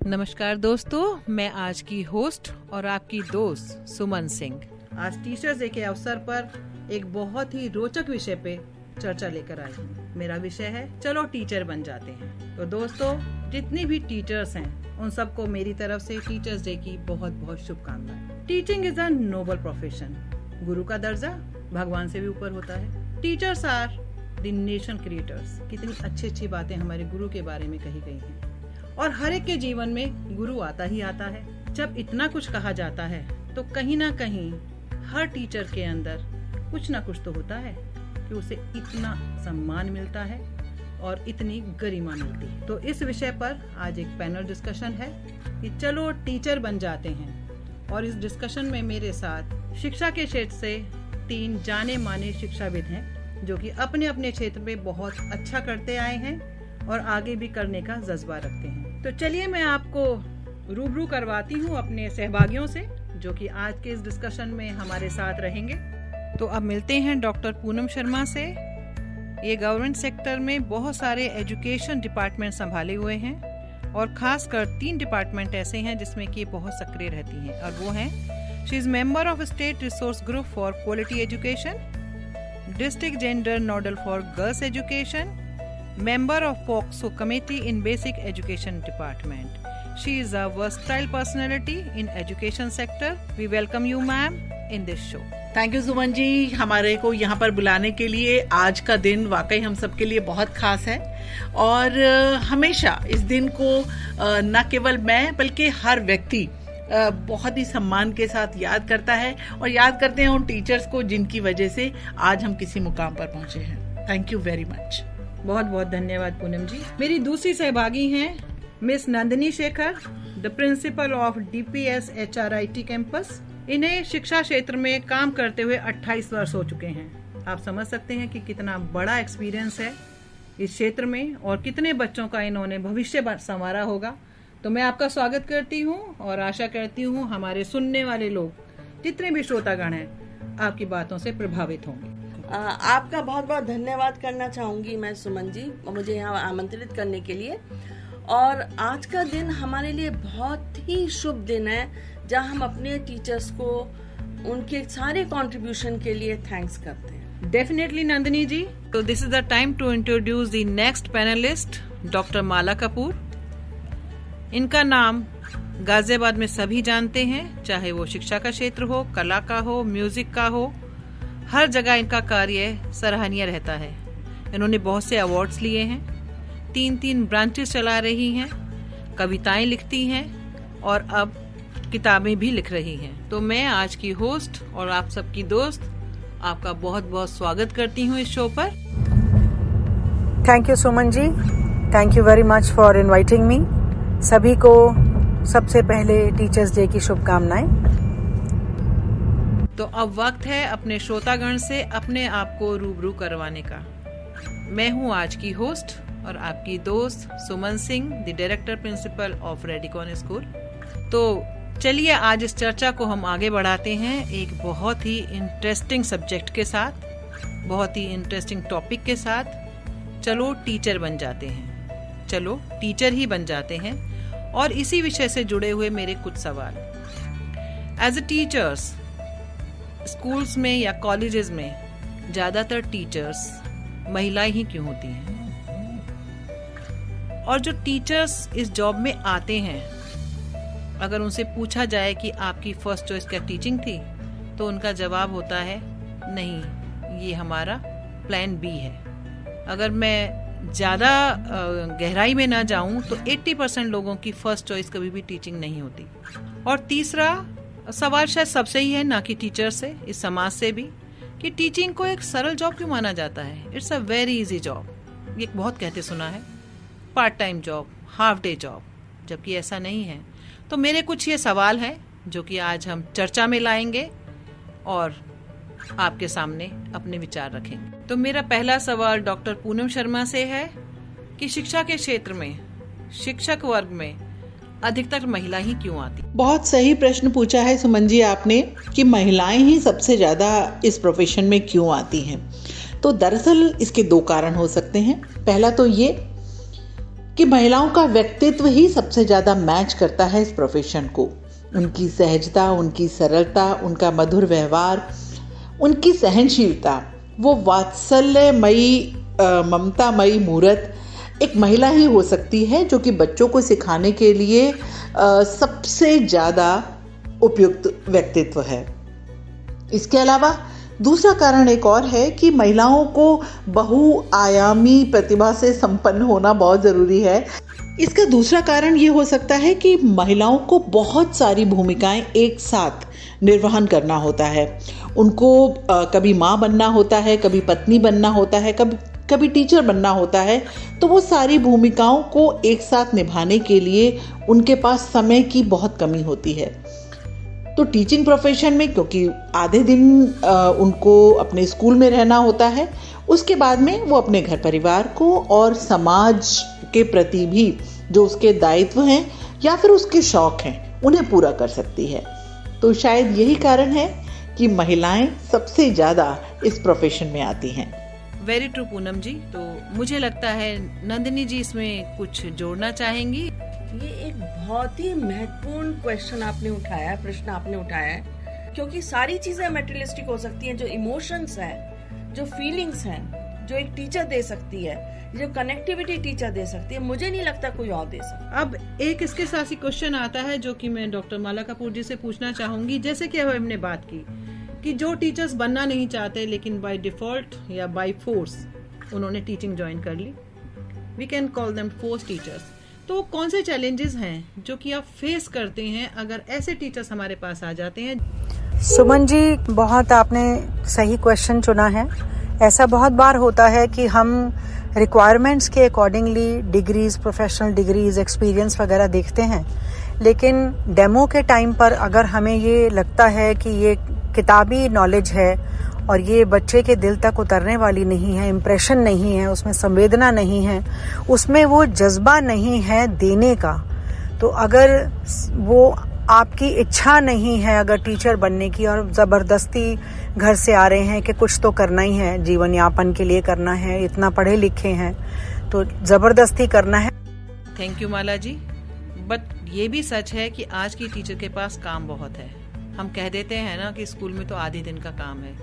नमस्कार दोस्तों, मैं आज की होस्ट और आपकी दोस्त सुमन सिंह आज टीचर्स डे के अवसर पर एक बहुत ही रोचक विषय पे चर्चा लेकर आई हूँ। मेरा विषय है चलो टीचर बन जाते हैं। तो दोस्तों, जितनी भी टीचर्स हैं उन सबको मेरी तरफ से टीचर्स डे की बहुत बहुत शुभकामनाएं। Teaching is a noble profession. गुरु का दर्जा भगवान से भी ऊपर होता है। Teachers are the nation creators. कितनी अच्छी अच्छी बातें हमारे गुरु के बारे में कही गई हैं और हर एक के जीवन में गुरु आता ही आता है। जब इतना कुछ कहा जाता है तो कहीं ना कहीं हर टीचर के अंदर कुछ ना कुछ तो होता है कि उसे इतना सम्मान मिलता है और इतनी गरिमा मिलती है। तो इस विषय पर आज एक पैनल डिस्कशन है कि चलो टीचर बन जाते हैं। और इस डिस्कशन में मेरे साथ शिक्षा के क्षेत्र से 3 जाने माने शिक्षाविद हैं जो कि अपने अपने क्षेत्र में बहुत अच्छा करते आए हैं और आगे भी करने का जज्बा रखते हैं। तो चलिए मैं आपको रूबरू करवाती हूँ अपने सहभागियों से जो कि आज के इस डिस्कशन में हमारे साथ रहेंगे। तो अब मिलते हैं डॉक्टर पूनम शर्मा से। ये गवर्नमेंट सेक्टर में बहुत सारे एजुकेशन डिपार्टमेंट संभाले हुए हैं और खासकर 3 डिपार्टमेंट ऐसे हैं जिसमें कि बहुत सक्रिय रहती हैं और वो हैं she is member of state resource group for quality education, district gender nodal for girls education, member of POCSO committee in basic education department. She is a versatile personality in education sector. We welcome you ma'am in this show. Thank you Suman ji, हमारे को यहाँ पर बुलाने के लिए। आज का दिन वाकई हम सबके लिए बहुत खास है और हमेशा इस दिन को न केवल मैं बल्कि हर व्यक्ति बहुत ही सम्मान के साथ याद करता है और याद करते हैं उन टीचर्स को जिनकी वजह से आज हम किसी मुकाम पर पहुंचे हैं। Thank you very much. बहुत बहुत धन्यवाद पूनम जी। मेरी दूसरी सहभागी हैं miss Nandini Shekhar, the principle of DPS HRIT campus. इन्हें शिक्षा क्षेत्र में काम करते हुए 28 वर्ष हो चुके हैं। आप समझ सकते हैं कि कितना बड़ा एक्सपीरियंस है इस क्षेत्र में और कितने बच्चों का इन्होंने भविष्य संवारा होगा। तो मैं आपका स्वागत करती हूँ और आशा करती हूँ हमारे सुनने वाले लोग जितने भी श्रोतागण हैं आपकी बातों से प्रभावित होंगे। आपका बहुत बहुत धन्यवाद करना चाहूँगी मैं सुमन जी, मुझे यहाँ आमंत्रित करने के लिए। और आज का दिन हमारे लिए बहुत ही शुभ दिन है जहाँ हम अपने टीचर्स को उनके सारे कंट्रीब्यूशन के लिए थैंक्स करते हैं। डेफिनेटली नंदिनी जी। तो this is the time to introduce the next panelist doctor Mala Kapoor. इनका नाम गाजियाबाद में सभी जानते हैं, चाहे वो शिक्षा का क्षेत्र हो, कला का हो, म्यूजिक का हो, हर जगह इनका कार्य सराहनीय रहता है। इन्होंने बहुत से अवार्ड्स लिए हैं, 3 ब्रांचेस चला रही हैं, कविताएं लिखती हैं और अब किताबें भी लिख रही हैं। तो मैं आज की होस्ट और आप सबकी दोस्त आपका बहुत बहुत स्वागत करती हूँ इस शो पर। Thank you Suman ji, thank you very much for inviting me. सभी को सबसे पहले टीचर्स डे की शुभकामनाएं। तो अब वक्त है अपने श्रोतागण से अपने आप को रूबरू करवाने का। मैं हूँ आज की होस्ट और आपकी दोस्त Suman Singh, the director principal of Radicon school. तो चलिए आज इस चर्चा को हम आगे बढ़ाते हैं एक बहुत ही इंटरेस्टिंग सब्जेक्ट के साथ, बहुत ही इंटरेस्टिंग टॉपिक के साथ। चलो टीचर बन जाते हैं, चलो टीचर ही बन जाते हैं। और इसी विषय से जुड़े हुए मेरे कुछ सवाल। एज ए टीचर्स, स्कूल्स में या कॉलेजेस में ज्यादातर टीचर्स महिलाएं ही क्यों होती हैं? और जो टीचर्स इस जॉब में आते हैं, अगर उनसे पूछा जाए कि आपकी फर्स्ट चॉइस क्या टीचिंग थी, तो उनका जवाब होता है नहीं, ये हमारा प्लान बी है। अगर मैं ज्यादा गहराई में ना जाऊं तो 80% लोगों की फर्स्ट चॉइस कभी भी टीचिंग नहीं होती। और तीसरा सवाल शायद सबसे ही है, ना कि टीचर से, इस समाज से भी, कि टीचिंग को एक सरल जॉब क्यों माना जाता है? It's a very easy job. ये बहुत कहते सुना है, part time job, half day job, जबकि ऐसा नहीं है। तो मेरे कुछ ये सवाल हैं जो कि आज हम चर्चा में लाएंगे और आपके सामने अपने विचार रखेंगे। तो मेरा पहला सवाल डॉक्टर पूनम शर्मा से है कि शिक्षा के क्षेत्र में, शिक्षक वर्ग में अधिकतर महिला ही क्यों आती? बहुत सही प्रश्न पूछा है सुमन जी आपने कि महिलाएं ही सबसे ज्यादा इस प्रोफेशन में क्यों आती हैं। तो दरअसल इसके 2 कारण हो सकते हैं। पहला तो ये कि महिलाओं का व्यक्तित्व ही सबसे ज़्यादा मैच करता है इस प्रोफेशन को। उनकी सहजता, उनकी सरलता, उनका मधुर व्यवहार, उनकी सहनशीलता, वो वात्सल्यमयी ममतामयी मूर्त एक महिला ही हो सकती है जो कि बच्चों को सिखाने के लिए सबसे ज़्यादा उपयुक्त व्यक्तित्व है। इसके अलावा दूसरा कारण एक और है कि महिलाओं को बहुआयामी प्रतिभा से संपन्न होना बहुत ज़रूरी है। इसका दूसरा कारण ये हो सकता है कि महिलाओं को बहुत सारी भूमिकाएं एक साथ निर्वहन करना होता है। उनको कभी माँ बनना होता है, कभी पत्नी बनना होता है, कभी टीचर बनना होता है। तो वो सारी भूमिकाओं को एक साथ निभाने के लिए उनके पास समय की बहुत कमी होती है। तो टीचिंग प्रोफेशन में क्योंकि आधे दिन उनको अपने स्कूल में रहना होता है, उसके बाद में वो अपने घर परिवार को और समाज के प्रति भी जो उसके दायित्व हैं या फिर उसके शौक हैं उन्हें पूरा कर सकती है। तो शायद यही कारण है कि महिलाएं सबसे ज़्यादा इस प्रोफेशन में आती हैं। वेरी ट्रू पूनम जी। तो मुझे लगता है नंदिनी जी इसमें कुछ जोड़ना चाहेंगी। ये एक बहुत ही महत्वपूर्ण क्वेश्चन आपने उठाया है, प्रश्न आपने उठाया है, क्योंकि सारी चीजें मटेरियलिस्टिक हो सकती हैं। जो इमोशंस हैं, जो फीलिंग्स हैं, जो एक टीचर दे सकती है, जो कनेक्टिविटी टीचर दे सकती है, मुझे नहीं लगता कोई और दे सकता। अब एक इसके साथ ही क्वेश्चन आता है जो कि मैं डॉक्टर माला कपूर जी से पूछना चाहूंगी। जैसे कि हमने बात की कि जो टीचर्स बनना नहीं चाहते लेकिन बाय डिफॉल्ट या बाय फोर्स उन्होंने टीचिंग ज्वाइन कर ली, we can call them force teachers. तो कौन से चैलेंजेस हैं जो कि आप फेस करते हैं अगर ऐसे टीचर्स हमारे पास आ जाते हैं? सुमन जी, बहुत आपने सही क्वेश्चन चुना है। ऐसा बहुत बार होता है कि हम रिक्वायरमेंट्स के accordingly degrees, professional degrees, experience वगैरह देखते हैं, लेकिन डेमो के टाइम पर अगर हमें ये लगता है कि ये किताबी नॉलेज है और ये बच्चे के दिल तक उतरने वाली नहीं है, इम्प्रेशन नहीं है, उसमें संवेदना नहीं है, उसमें वो जज्बा नहीं है देने का, तो अगर वो आपकी इच्छा नहीं है अगर टीचर बनने की और ज़बरदस्ती घर से आ रहे हैं कि कुछ तो करना ही है, जीवन यापन के लिए करना है, इतना पढ़े लिखे हैं तो ज़बरदस्ती करना है। Thank you Mala ji. But ये भी सच है कि आज की टीचर के पास काम बहुत है। हम कह देते हैं ना कि स्कूल में तो आधे दिन का काम है,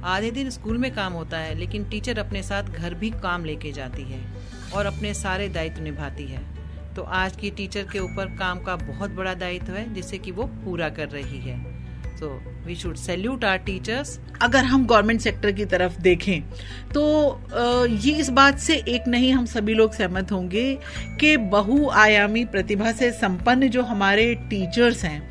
आधे दिन स्कूल में काम होता है, लेकिन टीचर अपने साथ घर भी काम लेके जाती है और अपने सारे दायित्व निभाती है। तो आज की टीचर के ऊपर काम का बहुत बड़ा दायित्व है जिसे कि वो पूरा कर रही है। So we should salute our teachers. अगर हम गवर्नमेंट सेक्टर की तरफ देखें तो ये इस बात से एक नहीं हम सभी लोग सहमत होंगे कि बहुआयामी प्रतिभा से संपन्न जो हमारे टीचर्स हैं,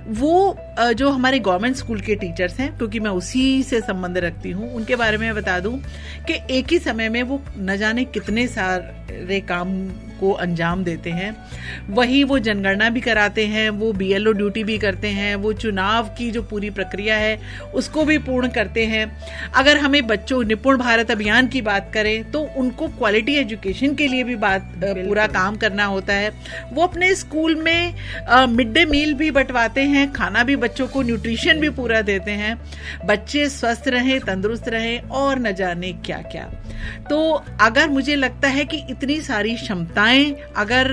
वो जो हमारे गवर्नमेंट स्कूल के टीचर्स हैं, क्योंकि मैं उसी से संबंध रखती हूँ, उनके बारे में बता दूं कि एक ही समय में वो न जाने कितने सारे काम को अंजाम देते हैं। वही वो जनगणना भी कराते हैं, वो BLO ड्यूटी भी करते हैं, वो चुनाव की जो पूरी प्रक्रिया है उसको भी पूर्ण करते हैं। अगर हमें बच्चों निपुण भारत अभियान की बात करें तो उनको क्वालिटी एजुकेशन के लिए भी पूरा काम करना होता है। वो अपने स्कूल में मिड डे मील भी बंटवाते हैं, खाना भी बच्चों को न्यूट्रिशन भी पूरा देते हैं, बच्चे स्वस्थ रहें, तंदुरुस्त रहें और न जाने क्या क्या। तो अगर मुझे लगता है कि इतनी सारी क्षमताएं अगर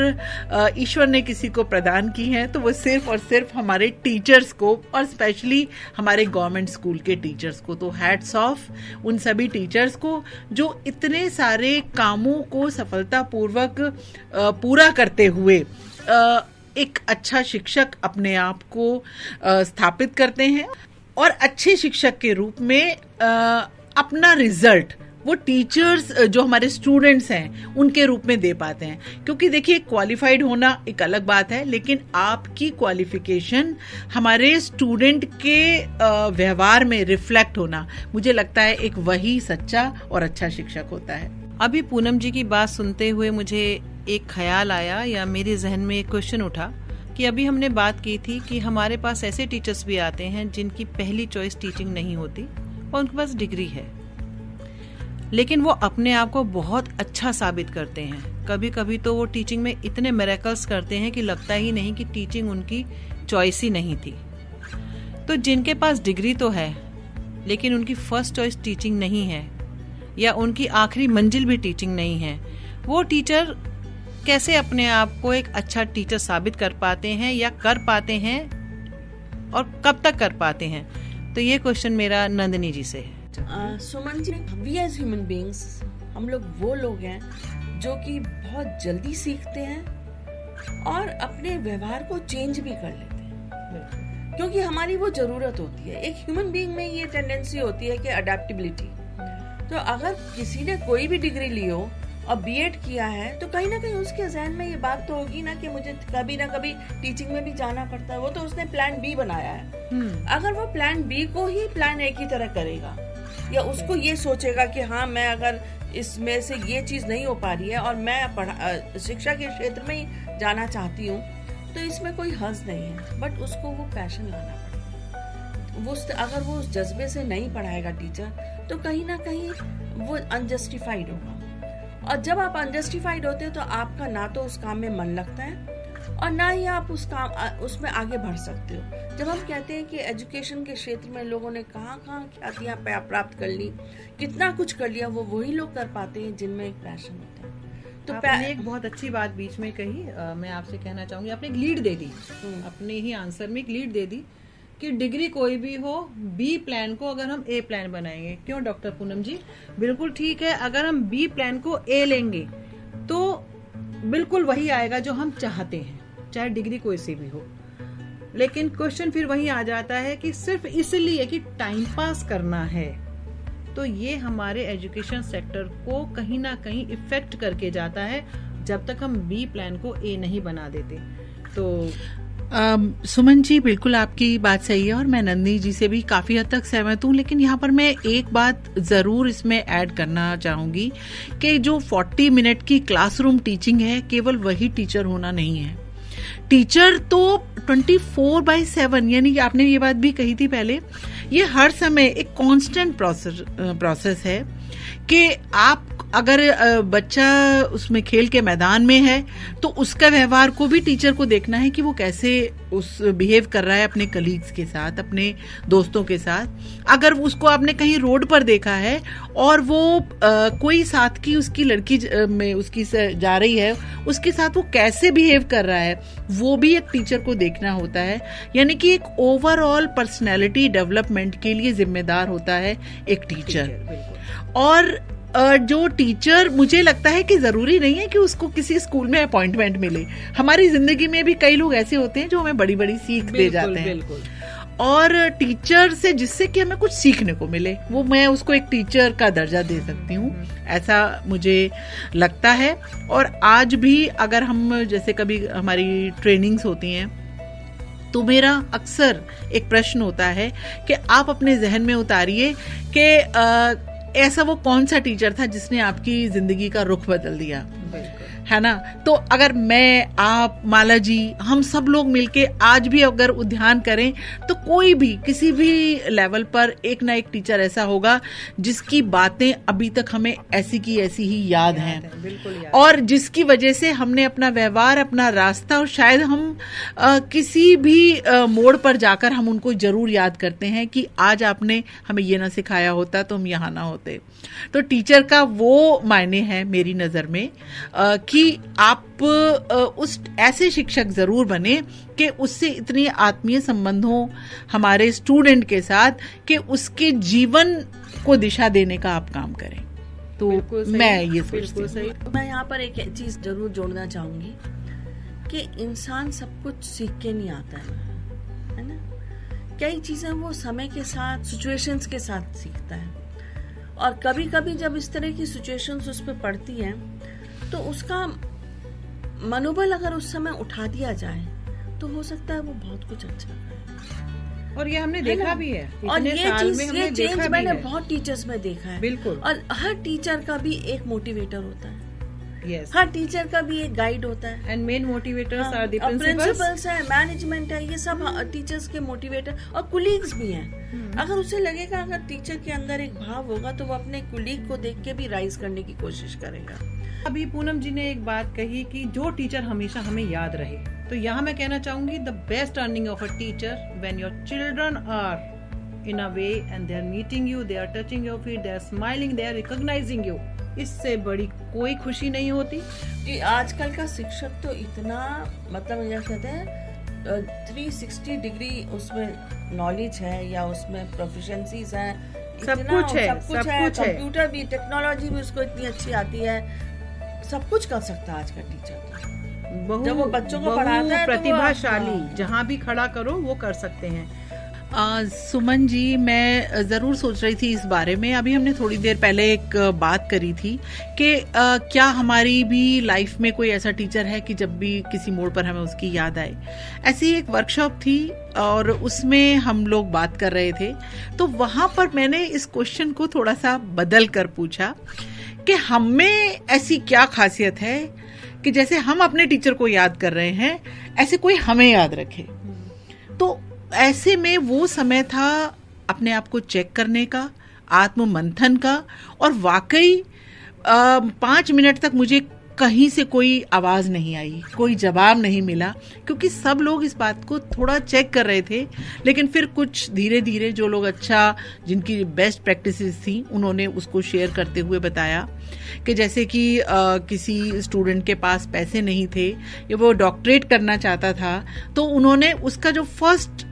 ईश्वर ने किसी को प्रदान की हैं तो वो सिर्फ और सिर्फ हमारे टीचर्स को और स्पेशली हमारे गवर्नमेंट स्कूल के टीचर्स को। तो हैट्स ऑफ उन सभी टीचर्स को जो इतने सारे कामों को सफलतापूर्वक पूरा करते हुए एक अच्छा शिक्षक अपने आप को स्थापित करते हैं और अच्छे शिक्षक के रूप में अपना रिजल्ट वो टीचर्स जो हमारे स्टूडेंट्स हैं उनके रूप में दे पाते हैं। क्योंकि देखिए, क्वालिफाइड होना एक अलग बात है, लेकिन आपकी क्वालिफिकेशन हमारे स्टूडेंट के व्यवहार में रिफ्लेक्ट होना, मुझे लगता है एक वही सच्चा और अच्छा शिक्षक होता है। अभी पूनम जी की बात सुनते हुए मुझे एक ख्याल आया या मेरे जहन में एक क्वेश्चन उठा कि अभी हमने बात की थी कि हमारे पास ऐसे टीचर्स भी आते हैं जिनकी पहली चॉइस टीचिंग नहीं होती और उनके पास डिग्री है, लेकिन वो अपने आप को बहुत अच्छा साबित करते हैं। कभी कभी तो वो टीचिंग में इतने मिरेकल्स करते हैं कि लगता ही नहीं कि टीचिंग उनकी चॉइस ही नहीं थी। तो जिनके पास डिग्री तो है लेकिन उनकी फर्स्ट चॉइस टीचिंग नहीं है या उनकी आखिरी मंजिल भी टीचिंग नहीं है, वो टीचर कैसे अपने आप को एक अच्छा टीचर साबित कर पाते हैं या कर पाते हैं और कब तक कर पाते हैं? तो ये क्वेश्चन मेरा नंदिनी जी से है। Suman ji, we as human beings, हम लोग वो लोग हैं जो कि बहुत जल्दी सीखते हैं और अपने व्यवहार को चेंज भी कर लेते हैं, क्योंकि हमारी वो जरूरत होती है। एक ह्यूमन बीइंग में ये टेंडेंसी होती है कि अडेप्टेबिलिटी। तो अगर किसी ने कोई भी डिग्री ली हो और बीएड किया है तो कहीं ना कहीं उसके जहन में ये बात तो होगी ना कि मुझे कभी ना कभी टीचिंग में भी जाना पड़ता है। वो तो उसने प्लान बी बनाया है। अगर वो प्लान बी को ही प्लान ए की तरह करेगा या उसको ये सोचेगा कि हाँ, मैं अगर इसमें से ये चीज नहीं हो पा रही है और मैं शिक्षा के क्षेत्र में ही जाना चाहती हूँ, तो इसमें कोई हर्ज नहीं है। बट उसको वो पैशन लाना पड़ेगा। वो अगर वो उस जज्बे से नहीं पढ़ाएगा टीचर तो कहीं ना कहीं वो अनजस्टिफाइड होगा। और जब आप अनजस्टिफाइड होते हैं तो आपका ना तो उस काम में मन लगता है और ना ही आप उसमें आगे बढ़ सकते हो। जब हम कहते हैं कि एजुकेशन के क्षेत्र में लोगों ने कहाँ ख्यातियाँ प्राप्त कर ली, कितना कुछ कर लिया, वो वही लोग कर पाते हैं जिनमें एक पैशन होता है। तो आपने एक बहुत अच्छी बात बीच में कही, मैं आपसे कहना चाहूंगी, आपने एक लीड दे दी, अपने ही आंसर में एक लीड दे दी कि डिग्री कोई भी हो, बी प्लान को अगर हम ए प्लान बनाएंगे। क्यों डॉक्टर पूनम जी? बिल्कुल ठीक है। अगर हम बी प्लान को ए लेंगे तो बिल्कुल वही आएगा जो हम चाहते हैं, चाहे डिग्री कोई सी भी हो। लेकिन क्वेश्चन फिर वही आ जाता है कि सिर्फ इसलिए कि टाइम पास करना है, तो ये हमारे एजुकेशन सेक्टर को कहीं ना कहीं इफेक्ट करके जाता है जब तक हम बी प्लान को ए नहीं बना देते। तो सुमन जी, बिल्कुल आपकी बात सही है और मैं नंदिनी जी से भी काफी हद तक सहमत हूँ। लेकिन यहाँ पर मैं एक बात जरूर इसमें ऐड करना चाहूंगी कि जो 40 मिनट की क्लासरूम टीचिंग है, केवल वही टीचर होना नहीं है। टीचर तो 24/7, यानी कि आपने ये बात भी कही थी पहले, ये हर समय एक कांस्टेंट प्रोसेस है कि आप अगर बच्चा उसमें खेल के मैदान में है तो उसका व्यवहार को भी टीचर को देखना है कि वो कैसे बिहेव कर रहा है अपने कलीग्स के साथ, अपने दोस्तों के साथ। अगर उसको आपने कहीं रोड पर देखा है और वो कोई साथ की उसकी लड़की में उसकी जा रही है, उसके साथ वो कैसे बिहेव कर रहा है, वो भी एक टीचर को देखना होता है। यानी कि एक ओवरऑल पर्सनैलिटी डेवलपमेंट के लिए जिम्मेदार होता है एक टीचर। और जो टीचर, मुझे लगता है कि जरूरी नहीं है कि उसको किसी स्कूल में अपॉइंटमेंट मिले। हमारी जिंदगी में भी कई लोग ऐसे होते हैं जो हमें बड़ी बड़ी सीख दे जाते हैं, और टीचर से जिससे कि हमें कुछ सीखने को मिले, वो मैं उसको एक टीचर का दर्जा दे सकती हूँ, ऐसा मुझे लगता है। और आज भी अगर हम, जैसे कभी हमारी ट्रेनिंग्स होती हैं, तो मेरा अक्सर एक प्रश्न होता है कि आप अपने जहन में उतारिए कि ऐसा वो कौन सा टीचर था जिसने आपकी जिंदगी का रुख बदल दिया, है ना। तो अगर मैं, आप, माला जी, हम सब लोग मिलके आज भी अगर उद्यान करें तो कोई भी किसी भी लेवल पर एक ना एक टीचर ऐसा होगा जिसकी बातें अभी तक हमें ऐसी की ऐसी ही याद हैं, और जिसकी वजह से हमने अपना व्यवहार, अपना रास्ता, और शायद हम किसी भी मोड़ पर जाकर हम उनको जरूर याद करते हैं कि आज आपने हमें ये ना सिखाया होता तो हम यहाँ ना होते। तो टीचर का वो मायने है मेरी नजर में कि आप उस ऐसे शिक्षक जरूर बने कि उससे इतनी आत्मीय संबंध हो हमारे स्टूडेंट के साथ कि उसके जीवन को दिशा देने का आप काम करें। तो मैं ये सोचती हूँ। मैं यहाँ पर एक चीज जरूर जोड़ना चाहूंगी कि इंसान सब कुछ सीख के नहीं आता है ना। कई चीजें वो समय के साथ, सिचुएशंस के साथ सीखता है, और कभी कभी जब इस तरह की सिचुएशंस उस पर पड़ती हैं तो उसका मनोबल अगर उस समय उठा दिया जाए तो हो सकता है वो बहुत कुछ अच्छा करे। और ये हमने देखा भी है, और ये चेंज मैंने बहुत टीचर्स में देखा है। बिल्कुल। और हर टीचर का भी एक मोटिवेटर होता है। Yes. हर टीचर का भी एक गाइड होता है। And main motivators are the principals है, मैनेजमेंट है, ये सब टीचर्स के मोटिवेटर और कुलीग्स भी हैं। अगर उसे लगेगा अगर टीचर के अंदर एक भाव होगा तो वो अपने कुलीग को देख के भी राइज करने की कोशिश करेगा। अभी पूनम जी ने एक बात कही कि जो टीचर हमेशा हमें याद रहे, तो यहाँ मैं कहना चाहूंगी the best earning of a teacher when your children are in a way and they are meeting you, they are touching your feet, they are smiling, they are recognising you, इससे बड़ी कोई खुशी नहीं होती। कि आजकल का शिक्षक तो इतना मतलब ये कहते हैं 360 डिग्री नॉलेज है या उसमें प्रोफिशिएंसीज है, सब इतना कुछ है, सब कुछ है, कंप्यूटर भी, टेक्नोलॉजी भी उसको इतनी अच्छी आती है, सब कुछ कर सकता है आज का टीचर। जब वो बच्चों को पढ़ाता है प्रतिभाशाली, जहाँ भी खड़ा करो वो कर सकते हैं। सुमन जी, मैं ज़रूर सोच रही थी इस बारे में। अभी हमने थोड़ी देर पहले एक बात करी थी कि क्या हमारी भी लाइफ में कोई ऐसा टीचर है कि जब भी किसी मोड़ पर हमें उसकी याद आए। ऐसी एक वर्कशॉप थी और उसमें हम लोग बात कर रहे थे, तो वहाँ पर मैंने इस क्वेश्चन को थोड़ा सा बदल कर पूछा कि हम में ऐसी क्या खासियत है कि जैसे हम अपने टीचर को याद कर रहे हैं, ऐसे कोई हमें याद रखे। तो ऐसे में वो समय था अपने आप को चेक करने का, आत्म मंथन का, और वाकई 5 मिनट तक मुझे कहीं से कोई आवाज नहीं आई, कोई जवाब नहीं मिला, क्योंकि सब लोग इस बात को थोड़ा चेक कर रहे थे। लेकिन फिर कुछ धीरे धीरे जो लोग अच्छा, जिनकी बेस्ट प्रैक्टिसेस थी, उन्होंने उसको शेयर करते हुए बताया कि जैसे कि किसी स्टूडेंट के पास पैसे नहीं थे या वो डॉक्टरेट करना चाहता था, तो उन्होंने उसका जो फर्स्ट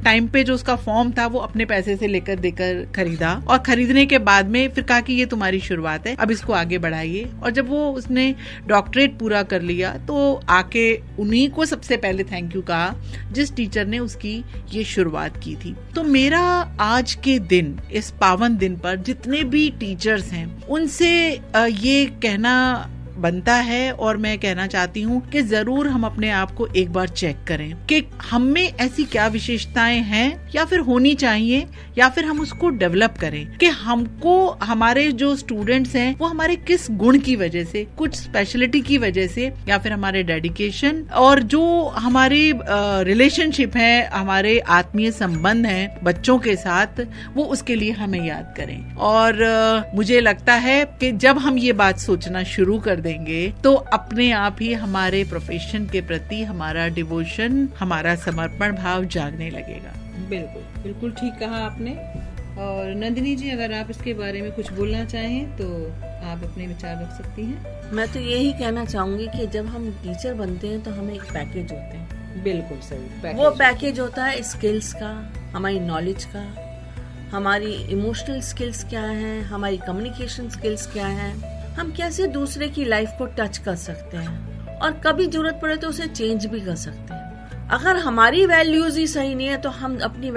टाइम पे जो उसका फॉर्म था वो अपने पैसे से लेकर देकर खरीदा, और खरीदने के बाद में फिर कहा कि ये तुम्हारी शुरुआत है, अब इसको आगे बढ़ाइए। और जब वो उसने डॉक्टरेट पूरा कर लिया तो आके उन्हीं को सबसे पहले थैंक यू कहा जिस टीचर ने उसकी ये शुरुआत की थी। तो मेरा आज के दिन, इस पावन दिन पर जितने भी टीचर्स हैं उनसे ये कहना बनता है, और मैं कहना चाहती हूँ कि जरूर हम अपने आप को एक बार चेक करें कि हम में ऐसी क्या विशेषताएं हैं या फिर होनी चाहिए, या फिर हम उसको डेवलप करें कि हमको हमारे जो स्टूडेंट्स हैं वो हमारे किस गुण की वजह से, कुछ स्पेशलिटी की वजह से, या फिर हमारे डेडिकेशन और जो हमारे रिलेशनशिप है, हमारे आत्मीय संबंध हैं बच्चों के साथ, वो उसके लिए हमें याद करें। और मुझे लगता है कि जब हम ये बात सोचना शुरू कर देंगे तो अपने आप ही हमारे प्रोफेशन के प्रति हमारा डिवोशन, हमारा समर्पण भाव जागने लगेगा। बिल्कुल बिल्कुल ठीक कहा आपने। और नंदिनी जी, अगर आप इसके बारे में कुछ बोलना चाहें तो आप अपने विचार रख सकती हैं। मैं तो यही कहना चाहूंगी कि जब हम टीचर बनते हैं तो हमें एक पैकेज होते हैं। बिल्कुल सही। वो पैकेज होता है स्किल्स का, हमारी नॉलेज का, हमारी इमोशनल स्किल्स क्या है, हमारी कम्युनिकेशन स्किल्स क्या है, हम कैसे दूसरे की लाइफ को टच कर सकते हैं, और कभी जरूरत पड़े तो उसे चेंज भी कर सकते हैं। अगर हमारी वैल्यूज ही सही नहीं है तो हम अपनी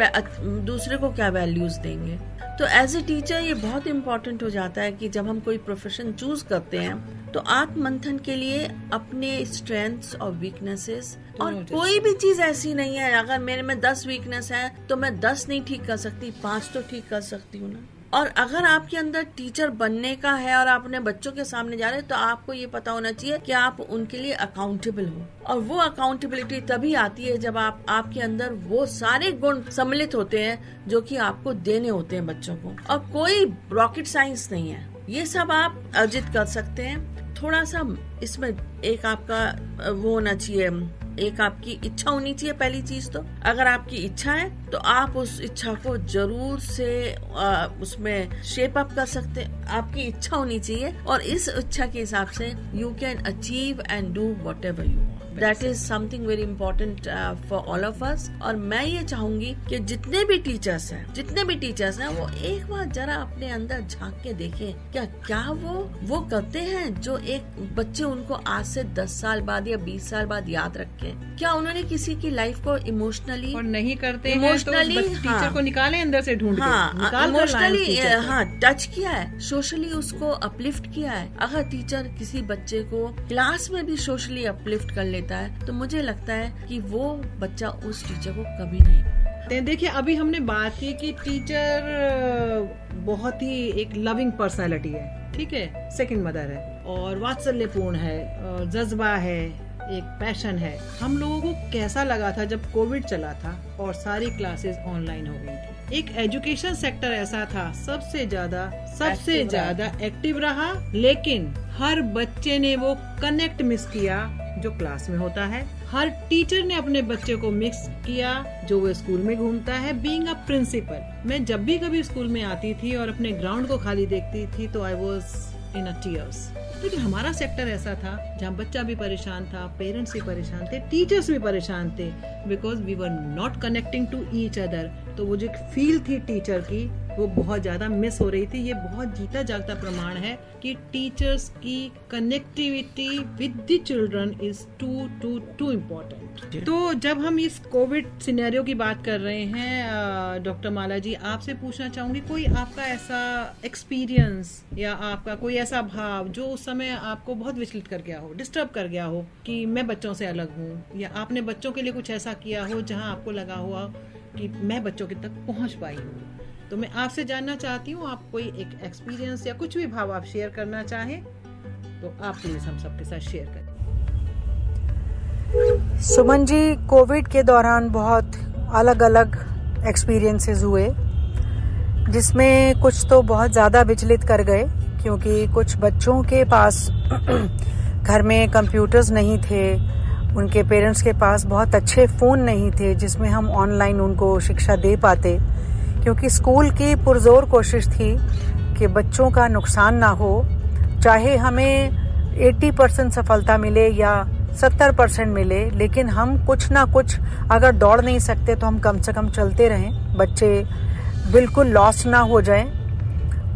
दूसरे को क्या वैल्यूज देंगे। तो एज ए टीचर ये बहुत इम्पोर्टेंट हो जाता है कि जब हम कोई प्रोफेशन चूज करते हैं तो आत्ममंथन के लिए अपने स्ट्रेंथ्स और वीकनेसेस, और कोई भी चीज ऐसी नहीं है अगर मेरे में 10 वीकनेस है तो मैं 10 नहीं ठीक कर सकती, 5 तो ठीक कर सकती हूँ ना। और अगर आपके अंदर टीचर बनने का है और आप अपने बच्चों के सामने जा रहे हैं तो आपको ये पता होना चाहिए कि आप उनके लिए अकाउंटेबल हो, और वो अकाउंटेबिलिटी तभी आती है जब आपके अंदर वो सारे गुण सम्मिलित होते हैं जो कि आपको देने होते हैं बच्चों को। और कोई रॉकेट साइंस नहीं है, ये सब आप अर्जित कर सकते हैं। थोड़ा सा इसमें एक आपका वो होना चाहिए, एक आपकी इच्छा होनी चाहिए। पहली चीज तो अगर आपकी इच्छा है तो आप उस इच्छा को जरूर से उसमें शेप अप कर सकते हैं। आपकी इच्छा होनी चाहिए और इस इच्छा के हिसाब से you can achieve and do whatever you want. That is something very important for all of अस। और मैं ये चाहूंगी कि जितने भी टीचर्स हैं वो एक बार जरा अपने अंदर झांक के देखें, क्या वो करते हैं जो एक बच्चे उनको आज से 10 साल बाद या 20 साल बाद याद रखें। क्या उन्होंने किसी की लाइफ को इमोशनली, और नहीं करते हैं तो टीचर को निकालें अंदर से ढूंढ के, इमोशनली टच किया है, सोशली उसको अपलिफ्ट किया है। अगर टीचर किसी बच्चे को क्लास में भी सोशली अपलिफ्ट कर लेता है तो मुझे लगता है कि वो बच्चा उस टीचर को कभी नहीं। देखिए, अभी हमने बात की कि टीचर बहुत ही एक लविंग पर्सनालिटी है, ठीक है, सेकंड मदर है और वात्सल्यपूर्ण है और जज्बा है, एक पैशन है। हम लोगों को कैसा लगा था जब कोविड चला था और सारी क्लासेस ऑनलाइन हो गई थी। एक एजुकेशन सेक्टर ऐसा था सबसे ज्यादा एक्टिव रहा, लेकिन हर बच्चे ने वो कनेक्ट मिस किया जो क्लास में होता है। हर टीचर ने अपने बच्चे को मिक्स किया जो वो स्कूल में घूमता है। बीइंग अ प्रिंसिपल, मैं जब भी कभी स्कूल में आती थी और अपने ग्राउंड को खाली देखती थी तो I was in a tears. क्योंकि हमारा सेक्टर ऐसा था जहाँ बच्चा भी परेशान था, पेरेंट्स भी परेशान थे, टीचर्स भी परेशान थे, because we were not connecting to each other. तो वो जो फील थी टीचर की वो बहुत ज़्यादा मिस हो रही थी। ये बहुत जीता जागता प्रमाण है कि टीचर्स की connectivity with the children is too important. तो जब हम इस कोविड सिनेरियो की बात कर रहे हैं डॉक्टर माला जी, आपसे पूछना चाहूंगी कोई आपका ऐसा एक्सपीरियंस या आपका कोई ऐसा भाव जो उस समय आपको बहुत विचलित कर गया हो, डिस्टर्ब कर गया हो कि मैं बच्चों से अलग हूँ, या आपने बच्चों के लिए कुछ ऐसा किया हो जहाँ आपको लगा हुआ कि मैं बच्चों के तक पहुँच पाई हूँ। तो मैं आपसे जानना चाहती हूँ, आप कोई एक एक्सपीरियंस या कुछ भी भाव आप शेयर करना चाहें तो आप प्लीज हम सबके साथ शेयर करें। सुमन जी, कोविड के दौरान बहुत अलग अलग एक्सपीरियंसेस हुए, जिसमें कुछ तो बहुत ज़्यादा विचलित कर गए, क्योंकि कुछ बच्चों के पास घर में कंप्यूटर्स नहीं थे, उनके पेरेंट्स के पास बहुत अच्छे फ़ोन नहीं थे जिसमें हम ऑनलाइन उनको शिक्षा दे पाते, क्योंकि स्कूल की पुरजोर कोशिश थी कि बच्चों का नुकसान ना हो, चाहे हमें 80% सफलता मिले या 70% मिले, लेकिन हम कुछ ना कुछ अगर दौड़ नहीं सकते तो हम कम से कम चलते रहें, बच्चे बिल्कुल लॉस ना हो जाएं।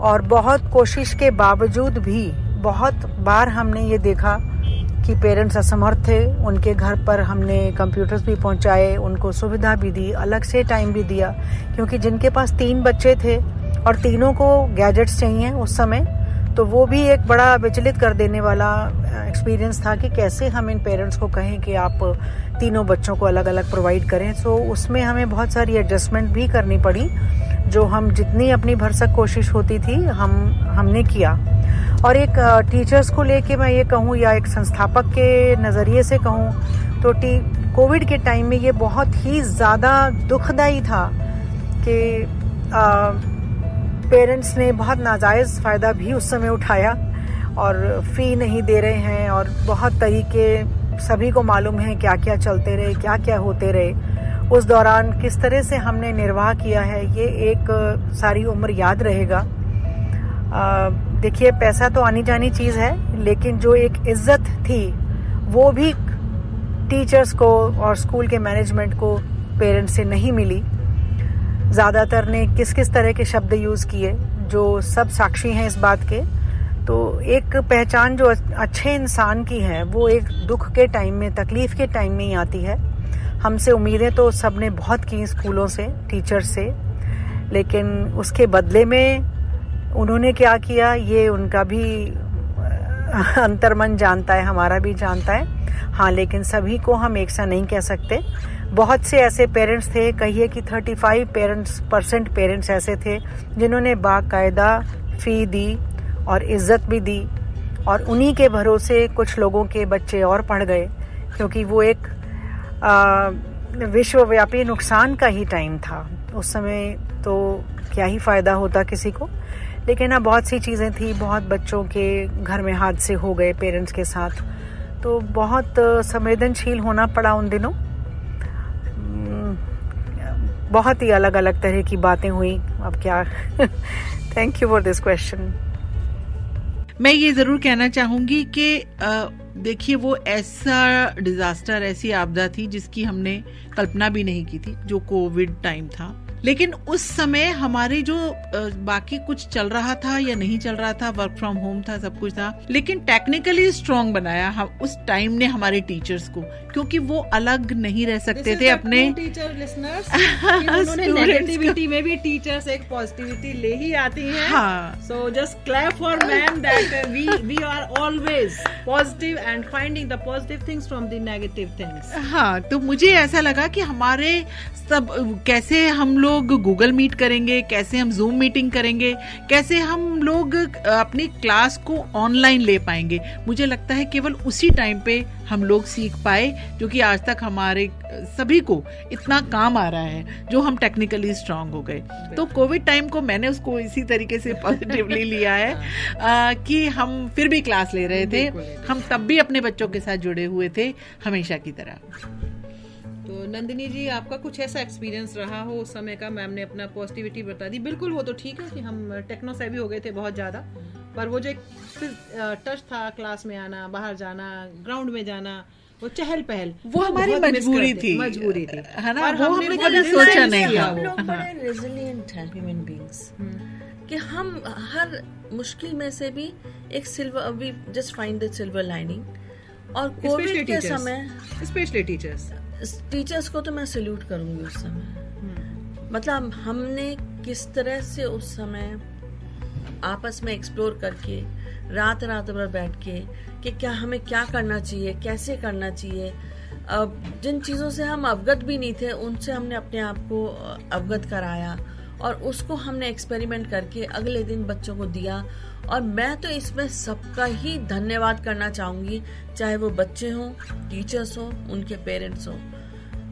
और बहुत कोशिश के बावजूद भी बहुत बार हमने ये देखा कि पेरेंट्स असमर्थ थे, उनके घर पर हमने कंप्यूटर्स भी पहुंचाए, उनको सुविधा भी दी, अलग से टाइम भी दिया, क्योंकि जिनके पास 3 बच्चे थे और तीनों को गैजेट्स चाहिए उस समय, तो वो भी एक बड़ा विचलित कर देने वाला एक्सपीरियंस था कि कैसे हम इन पेरेंट्स को कहें कि आप तीनों बच्चों को अलग अलग प्रोवाइड करें। सो उसमें हमें बहुत सारी एडजस्टमेंट भी करनी पड़ी, जो हम जितनी अपनी भरसक कोशिश होती थी हमने किया। और एक टीचर्स को लेके मैं ये कहूँ या एक संस्थापक के नज़रिए से कहूँ तो कोविड के टाइम में ये बहुत ही ज़्यादा दुखदाई था कि पेरेंट्स ने बहुत नाजायज़ फ़ायदा भी उस समय उठाया और फ़ी नहीं दे रहे हैं, और बहुत तरीके सभी को मालूम है क्या क्या चलते रहे, क्या क्या होते रहे। उस दौरान किस तरह से हमने निर्वाह किया है ये एक सारी उम्र याद रहेगा। देखिए, पैसा तो आनी जानी चीज़ है, लेकिन जो एक इज्जत थी वो भी टीचर्स को और स्कूल के मैनेजमेंट को पेरेंट्स से नहीं मिली। ज़्यादातर ने किस किस तरह के शब्द यूज़ किए, जो सब साक्षी हैं इस बात के। तो एक पहचान जो अच्छे इंसान की है वो एक दुख के टाइम में, तकलीफ़ के टाइम में ही आती है। हमसे उम्मीदें तो सब ने बहुत की स्कूलों से, टीचर्स से, लेकिन उसके बदले में उन्होंने क्या किया ये उनका भी अंतर्मन जानता है, हमारा भी जानता है। हाँ, लेकिन सभी को हम एक सा नहीं कह सकते। बहुत से ऐसे पेरेंट्स थे, कहिए कि 35% पेरेंट्स ऐसे थे जिन्होंने बाकायदा फ़ी दी और इज्जत भी दी, और उन्हीं के भरोसे कुछ लोगों के बच्चे और पढ़ गए, क्योंकि वो एक विश्वव्यापी नुकसान का ही टाइम था। उस समय तो क्या ही फ़ायदा होता किसी को, लेकिन अब बहुत सी चीज़ें थी, बहुत बच्चों के घर में हादसे हो गए पेरेंट्स के साथ, तो बहुत संवेदनशील होना पड़ा उन दिनों। बहुत ही अलग अलग तरह की बातें हुई, अब क्या। Thank you for this question. मैं ये जरूर कहना चाहूंगी कि देखिए, वो ऐसा डिजास्टर, ऐसी आपदा थी जिसकी हमने कल्पना भी नहीं की थी, जो कोविड टाइम था। लेकिन उस समय हमारे जो बाकी कुछ चल रहा था या नहीं चल रहा था, वर्क फ्रॉम होम था, सब कुछ था, लेकिन टेक्निकली स्ट्रॉन्ग बनाया हम उस टाइम ने हमारे टीचर्स को, क्योंकि वो अलग नहीं रह सकते थे अपने टीचर लिसनर्स। उन्होंने नेगेटिविटी में भी टीचर्स एक पॉजिटिविटी ले ही आती हैं। हाँ, so just clap for ma'am that we are always positive and finding the positive things from the negative things. हाँ, तो मुझे ऐसा लगा कि हमारे सब कैसे हम लोग गूगल मीट करेंगे, कैसे हम जूम मीटिंग करेंगे, कैसे हम लोग अपनी क्लास को ऑनलाइन ले पाएंगे। मुझे लगता है केवल उसी टाइम पे हम लोग सीख पाए, जो कि आज तक हमारे सभी को इतना काम आ रहा है, जो हम टेक्निकली स्ट्रांग हो गए। तो कोविड टाइम को मैंने उसको इसी तरीके से पॉजिटिवली लिया है कि हम फिर भी क्लास ले रहे थे, हम तब भी अपने बच्चों के साथ जुड़े हुए थे हमेशा की तरह। तो नंदिनी जी, आपका कुछ ऐसा एक्सपीरियंस रहा हो उस समय का? मैम ने अपना पॉजिटिविटी बता दी, बिल्कुल वो तो ठीक है कि हम टेक्नो सेवी हो गए थे बहुत ज़्यादा, पर वो जो एक टच था, क्लास में आना, बाहर जाना, ग्राउंड में जाना, वो चहल पहल, वो हमारी मजबूरी थी, है ना, वो हमने कभी सोचा नहीं था। हम लोग बड़े रेजिलिएंट हैं ह्यूमन बींग्स, कि हम हर मुश्किल में से भी एक silver, we just find the silver lining. और कोविड के समय स्पेशली टीचर्स को तो मैं सैल्यूट करूंगी उस समय। मतलब हमने किस तरह से उस समय आपस में एक्सप्लोर करके रात भर बैठ के कि क्या हमें क्या करना चाहिए, कैसे करना चाहिए, जिन चीज़ों से हम अवगत भी नहीं थे उनसे हमने अपने आप को अवगत कराया और उसको हमने एक्सपेरिमेंट करके अगले दिन बच्चों को दिया। और मैं तो इसमें सबका ही धन्यवाद करना चाहूँगी, चाहे वो बच्चे हों, टीचर्स हों, उनके पेरेंट्स हों।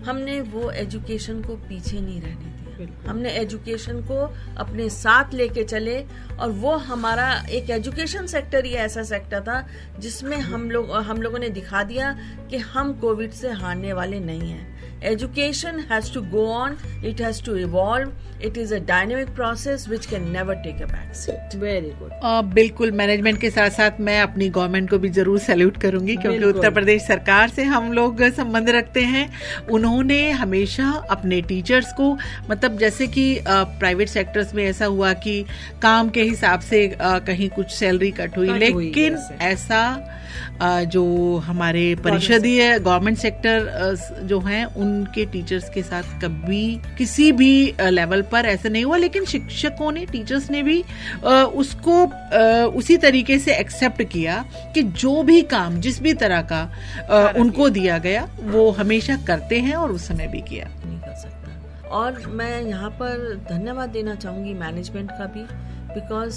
हमने वो एजुकेशन को पीछे नहीं रहने दिया, हमने एजुकेशन को अपने साथ लेके चले। और वो हमारा एक एजुकेशन सेक्टर ही ऐसा सेक्टर था जिसमें हम लोगों ने दिखा दिया कि हम कोविड से हारने वाले नहीं हैं। Education has to go on, it has to evolve, it is a dynamic process which can never take a back seat. Very good. बिल्कुल, मैनेजमेंट के साथ साथ मैं अपनी गवर्नमेंट को भी जरूर सैल्यूट करूंगी, क्योंकि उत्तर प्रदेश सरकार से हम लोग संबंध रखते हैं। उन्होंने हमेशा अपने टीचर्स को, मतलब जैसे कि प्राइवेट सेक्टर्स में ऐसा हुआ कि काम के हिसाब से कहीं कुछ सैलरी कट हुई, लेकिन ऐसा जो हमारे परिषदीय गवर्नमेंट सेक्टर जो हैं उनके टीचर्स के साथ कभी किसी भी लेवल पर ऐसा नहीं हुआ। लेकिन शिक्षकों ने, टीचर्स ने भी उसको उसी तरीके से एक्सेप्ट किया कि जो भी काम जिस भी तरह का उनको दिया गया वो हमेशा करते हैं और उस समय भी किया। नहीं कर सकता। और मैं यहाँ पर धन्यवाद देना चाहूँगी मैनेजमेंट का भी, बिकॉज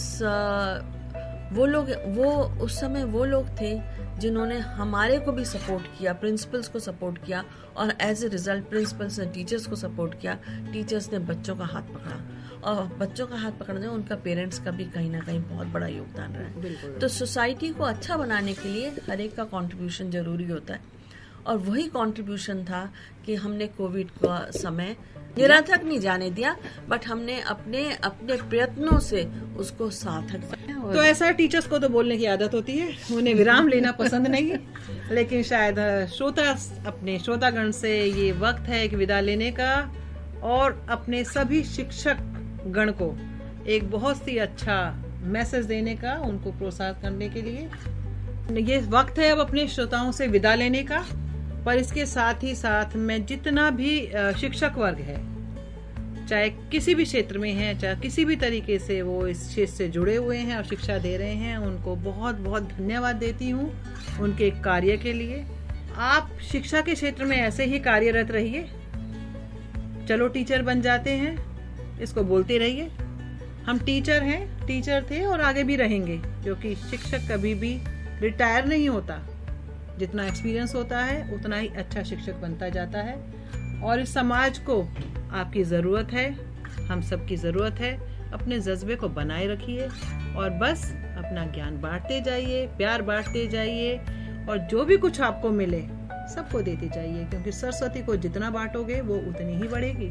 वो उस समय वो लोग थे जिन्होंने हमारे को भी सपोर्ट किया, प्रिंसिपल्स को सपोर्ट किया, और एज ए रिजल्ट प्रिंसिपल्स ने टीचर्स को सपोर्ट किया, टीचर्स ने बच्चों का हाथ पकड़ा, और बच्चों का हाथ पकड़ने में उनका पेरेंट्स का भी कहीं ना कहीं बहुत बड़ा योगदान रहा है। तो सोसाइटी को अच्छा बनाने के लिए हर एक का कंट्रीब्यूशन जरूरी होता है, और वही कंट्रीब्यूशन था कि हमने कोविड का समय निरर्थक नहीं जाने दिया, बट हमने अपने प्रयत्नों से उसको सार्थक। तो ऐसा टीचर्स को तो बोलने की आदत होती है, उन्हें विराम लेना पसंद नहीं, लेकिन शायद अपने श्रोतागण से ये वक्त है कि विदा लेने का, और अपने सभी शिक्षक गण को एक बहुत ही अच्छा मैसेज देने का, उनको प्रोत्साहित करने के लिए ये वक्त है अब अपने श्रोताओं से विदा लेने का। पर इसके साथ ही साथ मैं जितना भी शिक्षक वर्ग है, चाहे किसी भी क्षेत्र में है, चाहे किसी भी तरीके से वो इस क्षेत्र से जुड़े हुए हैं और शिक्षा दे रहे हैं, उनको बहुत बहुत धन्यवाद देती हूँ उनके कार्य के लिए। आप शिक्षा के क्षेत्र में ऐसे ही कार्यरत रहिए। चलो टीचर बन जाते हैं, इसको बोलते रहिए। हम टीचर हैं, टीचर थे और आगे भी रहेंगे, क्योंकि शिक्षक कभी भी रिटायर नहीं होता। जितना एक्सपीरियंस होता है उतना ही अच्छा शिक्षक बनता जाता है। और इस समाज को आपकी ज़रूरत है, हम सब की ज़रूरत है। अपने जज्बे को बनाए रखिए और बस अपना ज्ञान बांटते जाइए, प्यार बांटते जाइए, और जो भी कुछ आपको मिले सबको देते जाइए, क्योंकि सरस्वती को जितना बांटोगे वो उतनी ही बढ़ेगी।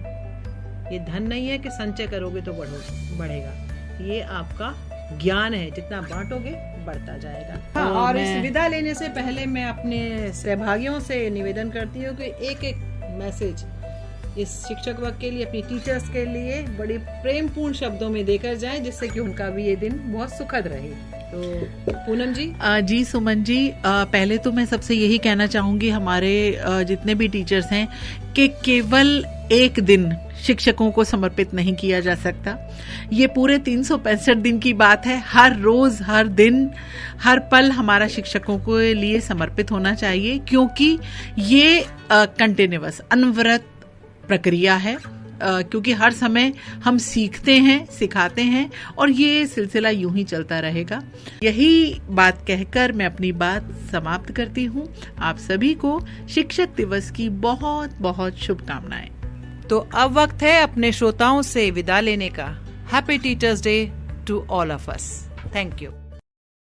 ये धन नहीं है कि संचय करोगे तो बढ़ेगा, ये आपका ज्ञान है, जितना बांटोगे बढ़ता जाएगा। और इस विदा लेने से पहले मैं अपने सहभागियों से निवेदन करती हूँ कि एक मैसेज इस शिक्षक वर्ग के लिए, अपनी टीचर्स के लिए बड़ी प्रेमपूर्ण शब्दों में देकर जाएं, जिससे कि उनका भी ये दिन बहुत सुखद रहे। तो पूनम जी। जी सुमन जी, पहले तो मैं सबसे यही कहना चाहूंगी हमारे जितने भी टीचर्स हैं कि केवल एक दिन शिक्षकों को समर्पित नहीं किया जा सकता। ये पूरे 365 दिन की बात है। हर रोज, हर दिन, हर पल हमारा शिक्षकों के लिए समर्पित होना चाहिए, क्योंकि ये कंटिन्यूअस, अनवरत प्रक्रिया है। क्योंकि हर समय हम सीखते हैं, सिखाते हैं, और ये सिलसिला यूं ही चलता रहेगा। यही बात कहकर मैं अपनी बात समाप्त करती हूँ। आप सभी को शिक्षक दिवस की बहुत बहुत शुभकामनाएं। तो अब वक्त है अपने श्रोताओं से विदा लेने का। Happy teachers day to all of us. Thank you.